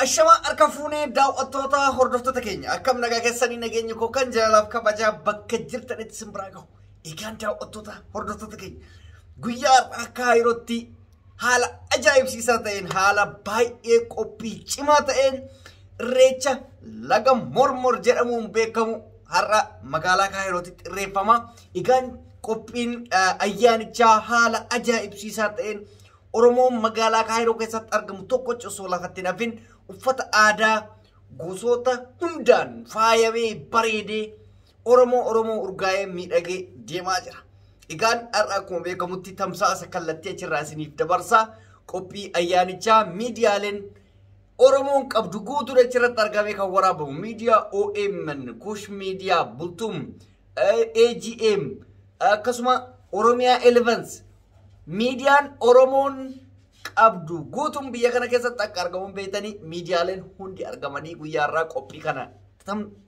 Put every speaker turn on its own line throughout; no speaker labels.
Ashama harka fuunee daawwattoota hordoftoota keenya akkam nagaa keessanii nageenya koo kan jaalalaaf kabajaa bakka jirtanitti simbiraa gahu. Egaan daawwattoota hordoftoota keenya guyyaa akka yerootti haala ajaa'ibsiisaa ta'een haala baay'ee qophii cimaa ta'een irreecha laga mormor jedhamuun beekamu har'a magaalaa Kaayirootitti irreeffama. Egaan qophiin ayyaanichaa haala ajaa'ibsiisaa ta'een Oromoon magaalaa Kaayiroo keessatti argamu tokko osoo lafatti nafin uffata aadaa gosoota hundaan faayamee bareedee Oromoo urgaa'ee miidhagee deemaa jira. Egaan har'a akkuma beekamutti tamsaasa kallattii achirraa isiniif dabarsaa qophii ayyaanichaa miidiyaaleen Oromoon qabdu guutuu achirratti argamee kan waraabamu miidiyaa OMN, Kush Miidiyaa, Bultum, AGM akkasuma Oromiyaa Elevans miidiyaan Oromoon qabdu guutuun biyya kana keessatti akka argamuun beektanii miidiyaaleen hundi argamanii guyyaa irraa qophii kana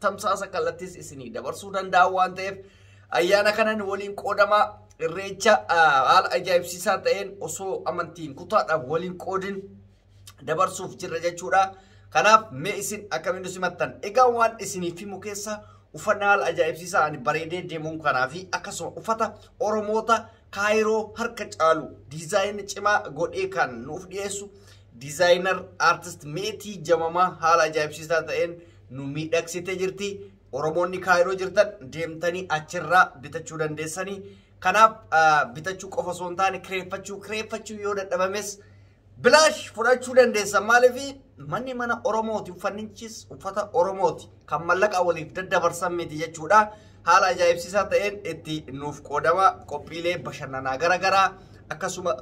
tamsaasa kallattis isinii dabarsuu danda'u waan ta'eef ayyaana kanan waliin qoodamaa irreecha haala ajaa'ibsiisaa ta'een osoo amantiin kutaadhaaf waliin qoodin dabarsuuf jirra jechuudha. Kanaaf mee isin akkamiin simattan egaa waan isiniif himu keessa uffannaa haala ajaa'ibsiisaa ani bareedee deemuun kanaa fi akkasuma uffata Oromoota Kaayiroo harka caalu diizaayinii cimaa godhee kan nuuf dhiyeessu diizaayinar aartist Meetii Jamamaa haala ajaa'ibsiisaa ta'een nu miidhagsitee jirti. Oromoonni Kaayiroo jirtan deemtanii achirraa bitachuu dandeessanii. Kanaaf bitachuu qofa osoo hin taane kireeffachuu yoo dadhabames bilaash fudhachuu dandeessan. Maaliif manni mana Oromooti uffannichis uffata Oromooti kan mallaqa waliif daddabarsan miti jechuudha. Haala ajaa'ibsiisaa ta'een itti nuuf qoodama qophiilee bashannanaa garaagaraa akkasuma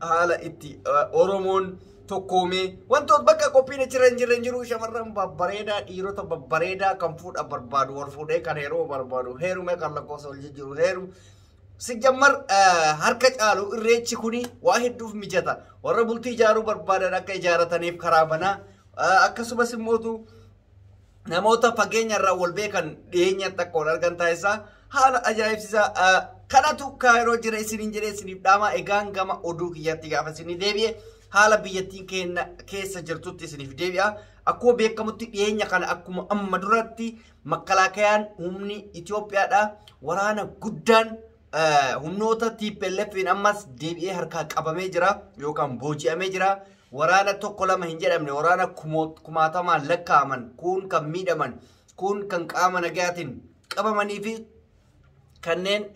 haala itti Oromoon tokkoomee wantoota bakka qophiin achirra hin jiru shamarran babbareedaa dhiirota babbareedaa kan fuudha barbaadu wal fuudhee kan heeruma barbaadu heerume kan lakkoofsa wal jijjiiru heerum si jammar harka caalu irreechi kuni waa hedduuf mijata warra bultii ijaaruu barbaadan akka ijaarataniif karaa banaa akkasumas immootu namoota fageenya irraa wal beekan dhiyeenya takka wal argan taasisaa haala ajaa'ibsiisaa kanatu Kaayiroo jira isiniin jedhee isiniif dhaamaa. Egaan gama oduu kiyyatti gaafa isinii deebi'e haala biyyattiin keessa jirtutti isiniif deebi'a. Akkuma beekamutti dhiyeenya kana akkuma amma duratti makkalaakayaan humni Itoophiyaadha waraana guddaan humnoota TPLF'n ammas deebi'ee harkaa qabamee jira yookaan booji'amee jira. Waraana tokko lama hin jedhamne waraana kumaatamaan lakkaa'aman kun kan miidhaman kun kan qaama nagaatiin qabamanii fi kanneen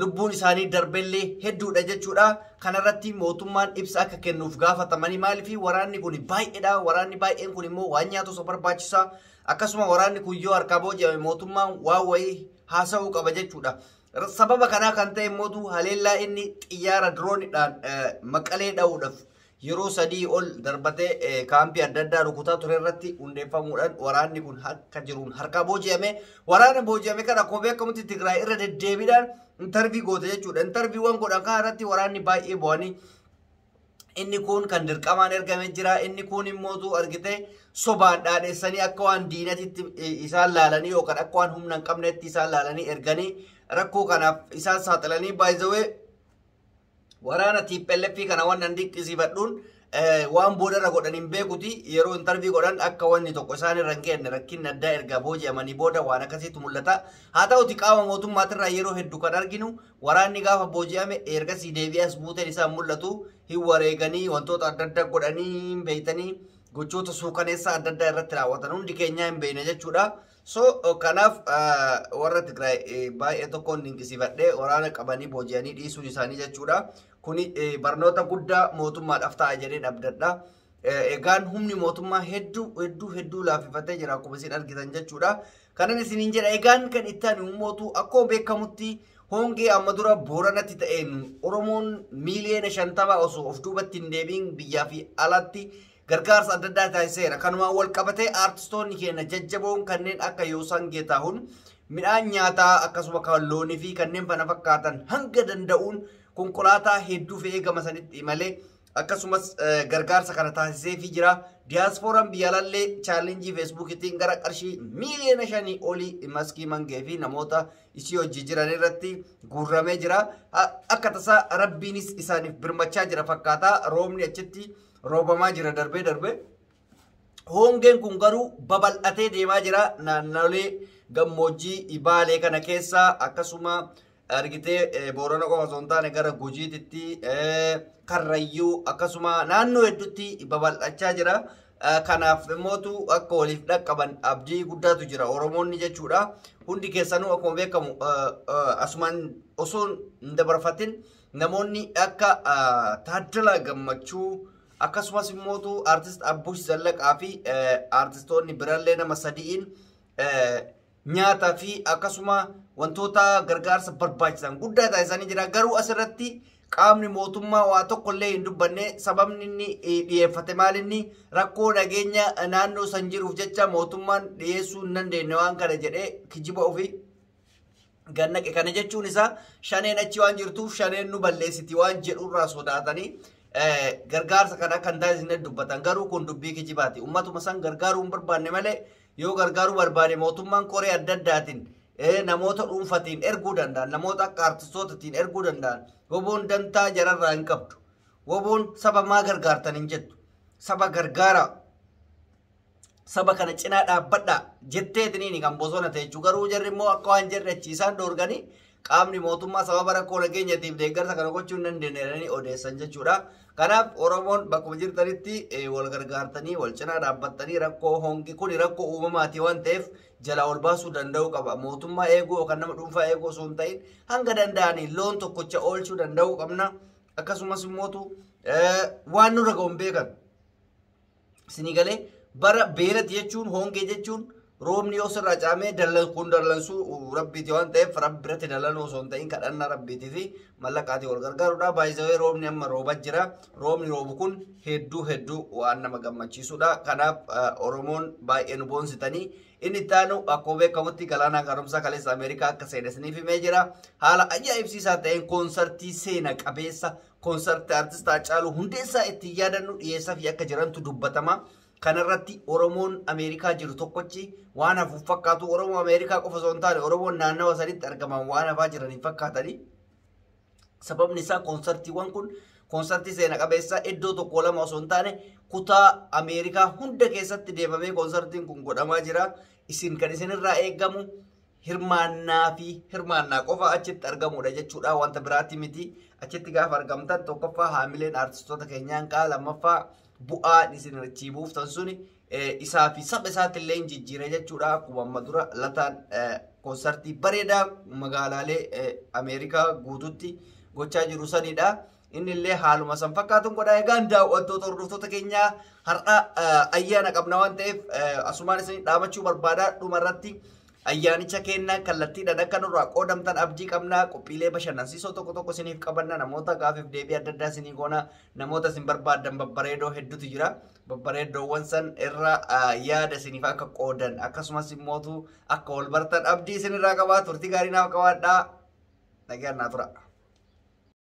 lubbuun isaanii darbellee hedduudha jechuudha. Kanarratti mootummaan ibsa akka kennuuf gaafatamanii maaliif waraanni kun baay'eedha. Waraanni baay'een kun immoo waan nyaatu isa barbaachisa. Akkasuma waraanni kun yoo harkaa booji'ame mootummaan waan wayii haasa'uu qaba jechuudha. Sababa kanaa kan ta'e immoo haleellaa inni xiyyaara diroonidhaan Maqalee dha'uudhaaf yeroo sadii ol darbatee kaampii adda addaa rukutaa ture irratti hundeeffamuudhaan waraanni kun akka jiruun harkaa booji'ame. Waraana booji'ame kana akkuma beekamutti Tigraay irra deddeebiidhaan intarvii goote jechuudha. Intarviiwwan godhan kana irratti waraanni baay'ee bu'anii inni kun kan dirqamaan ergame jira. Inni kun immoo argite sobaan dhaadheessanii akka waan diinatitti isaan laalanii yookaan akka waan humna hin qabnetti isaan laalanii erganii rakkoo kanaaf isaan saaxilanii baay'ee waraana TPLF kana waan dinqisiifadhuun waan boodarra godhan hin beekuti yeroo intarvii godhan akka wanni tokko isaan irra hin geenye rakkinni addaa erga booji'amanii booda waan akkasiitu mul'ata. Haa ta'uti qaama mootummaatirraa yeroo hedduu kan arginu waraanni gaafa booji'ame ergasii deebi'as buuteen isaan mul'atu hin wareeganii wantoota adda addaa godhanii beeytanii gochoota suukaneessaa adda addaa irratti raawwatan hundi keenyaa hin beekne jechuudha. So kanaaf warra Tigraay baay'ee tokkoon dinqisiifadhee waraana qabanii booji'anii dhiisuun isaanii jechuudha. Kuni barnoota guddaa mootummaadhaaf ta'a jedhee abdadha. Egaan humni mootummaa hedduu laaffifatee jira akkuma isin argitan jechuudha. Kanan isiniin jedha egaan kan itti aanu mootu akkuma beekamutti hongee amma dura Booranatti ta'een Oromoon miiliyoona 50 osoo of duubatti hin deebiin biyyaa fi alatti gargaarsa adda addaa taasiseera. Kanumaan wal qabatee aartistoonni keenya jajjaboon kanneen akka Yoosan Geetaahun midhaan nyaataa akkasuma kan loonii fi kanneen kana fakkaatan hanga danda'uun konkolaataa hedduu fe'ee gama sanitti malee akkasumas gargaarsa kana taasisee fi jira. Diyaaspooraan biyyaalallee chaalenjii feesbuukittiin gara qarshii miiliyoona 5 olii maskii mangee fi namoota isii hojii jiran irratti guurramee jira. Akka tasaa rabbiinis isaaniif birmachaa jira fakkaata. Roobni achitti roobamaa jira darbee Hongeen kun garuu babal'atee deemaa jira naannolee gammoojjii Ibaalee kana keessa akkasuma argitee Boorana qofa osoo hin taane gara Gujiititti Karrayyuu akkasuma naannoo hedduutti babal'achaa jira. Kanaaf immoo akka waliif dhaqqaban abdii guddaatu jira Oromoonni jechuudha. Hundi keessanuu akkuma beekamu asumaan osoo hin dabarfatin namoonni akka Taaddalaa Gammachuu akkasumas immoo artist Abbush Zallaqaa fi artistoonni birallee nama sadiin nyaata fi akkasuma wantoota gargaarsa barbaachisan guddaa taasisanii jira. Garuu asirratti qaamni mootummaa waa tokkollee hin dubbanne sababni inni dhiyeeffate maal inni rakkoo nageenya naannoo san jiruuf jecha mootummaan dhiyeessuu hin dandeenye waan kana jedhee kijiba ofii gannaqe. Kana jechuun isaa shaneen achi waan jirtuuf shaneen nu balleessiti waan jedhurraa sodaatanii gargaarsa kana kan taasisne dubbatan. Garuu kun dubbii kijibaati. Ummatuma san gargaaruu hin barbaanne malee yoo gargaaruu barbaade mootummaan qoree adda addaatiin namoota dhuunfatiin erguu danda'an, namoota akka artistootatiin erguu danda'an. Woboon dantaa jararraa hin qabdu. Woboon saba maa gargaartan hin jettu. Saba gargaara. Saba kana cinaa dhaabbadha jetteetiniin kan bosona ta'e jechuudha. Garuu jarri immoo akka waan jarri achiisaan doorganii qaamni mootummaa sababa rakkoo nageenyatiif deeggarsa kana gochuu hin dandeenye odeessan jechuudha. Kanaaf Oromoon bakkuma jirtanitti wal gargaartanii wal cinaa dhaabbattanii rakkoo hongi kun rakkoo uumamaati waan ta'eef jala ol baasuu danda'uu qaba. Mootummaa eeguu yookaan nama dhuunfaa eeguu osoo hin ta'in hanga danda'anii loon tokkocha oolchuu danda'uu qabna. Akkasumas immoo waan nurra ga'uun beekan. Isinii galee bara beelati jechuun hongee jechuun roobni yoo sirraa caamee kun dallansuu rabbiiti waan ta'eef rabbi biratti dallanuu osoo hin ta'in kadhannaa rabbiitii fi mallaqaatii wal gargaaruudha. Baay'isawee roobni amma roobaa jira. Roobni roobu kun hedduu waan nama gammachiisudha. Kanaaf Oromoon baay'ee nu boonsitanii inni itti aanu akkuma beekamutti galaana gaaromsaa kaleessa Ameerikaa akka seenesniif himee jira. Haala ajaa'ibsiisaa ta'een koonsartii seena qabeessa koonsartii artist Haacaaluu Hundeessaa itti yaadannu dhiyeessaa fi akka jirantu dubbatama. Kanarratti Oromoon Ameerikaa jiru tokkochi waan hafuuf fakkaatu. Oromoo Ameerikaa qofa osoo hin taane Oromoon naannawa sanitti argaman waan hafaa jiranii fakkaatanii. Sababni isaa koonsartiiwwan kun koonsartii seena qabeessaa iddoo tokko lama osoo hin taane kutaa Ameerikaa hunda keessatti deemamee koonsartiin kun godhamaa jira. Isin kan isinirraa eegamu hirmaannaa qofa achitti argamudha jechuudha. Wanta biraatti miti. Achitti gaafa argamtan tokkoffaa haamileen artistoota keenyaan qaa lammaffaa bu'aa isin achiibuuf tan suni isaa fi saba isaatti illee hin jijjiire jechuudha. Akkuma amma dura lataan koonsartii bareedaa magaalaalee Ameerikaa guututti gochaa jiru sanidha. Inni illee haaluma san fakkaatuun godhaa. Egaan daawwattoota hordoftoota keenyaa har'a ayyaana qabna waan ta'eef asumaan isin dhaamachuu barbaada. Dhumarratti ayyaanicha kennaa kallattiidhaan akka nurraa qoodamtan abdii qabnaa. Qophiilee bashannansiisoo tokko isiniif qabanna. Namoota gaafiif deebii adda addaa isinii goona. Namoota isin barbaadan babbareedoo hedduutu jira. Babbareedoowwan san irra yaada isiniif akka qoodan akkasumas immoo akka wal bartan abdii isinirraa qabaa. Turtii gaarii naaf qabaadhaa. Nagaan naa tura.